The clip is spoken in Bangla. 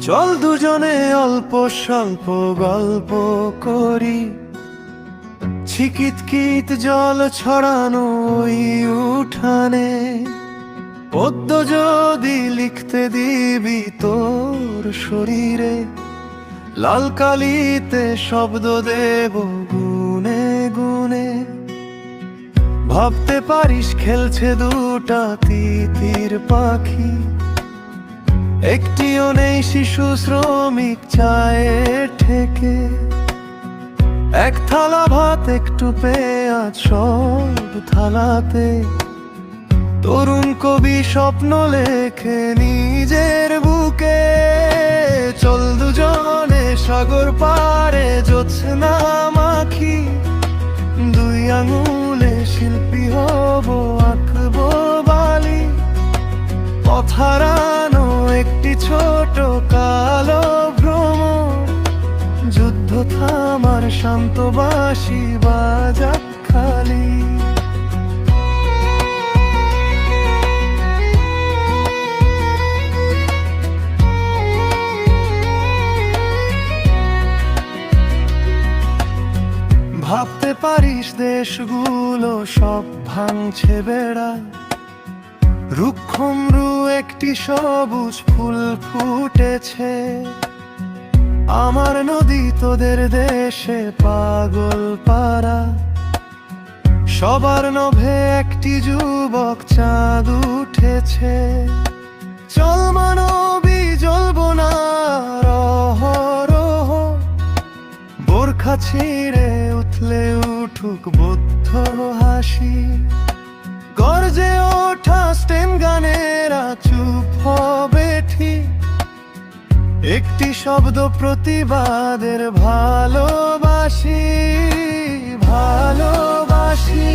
চল দুজনে অল্প স্বল্প গল্প করি, ছিকিতকিত জল ছড়ানো ওই উঠানে। পদ্য যদি লিখতে দিবি তোর শরীরে, লাল কালিতে শব্দ দেব গুনে গুনে। ভাবতে পারিস খেলছে দুটা তিতির পাখি, একটিও নেই শিশু শ্রমিক চায়ের ঠেকে। এক থালা ভাত একটু পেঁয়াজ সব থালাতে, তরুণ কবি স্বপ্ন লেখে নিজের বুকে। চল দুজনে সাগর পারে জ্যোৎস্না মাখি, দুই আঙুলে শিল্পী হব আঁকবো বালি। পথ হারানো একটি ছোট কালো ভ্রমণ, যুদ্ধ থামার শান্ত বাঁশি বাজাক খালি। ভাবতে পারিস দেশগুলো সব ভাঙছে বেড়া, রুক্ষমরু একটি সবুজ ফুল ফুটেছে। আমার নদী তোদের দেশে পাগল পাড়া, সবার নভে একটি যুবক চাঁদ উঠেছে। চল মানবী জ্বলবো না রহ, বোরখা ছিঁড়ে উঠলে উঠুক বৌদ্ধ হাসি। গর্জে ওঠা স্টেম গানেরা চুপ হবে ঠিক, একটি শব্দ প্রতিবাদের ভালোবাসি ভালোবাসি।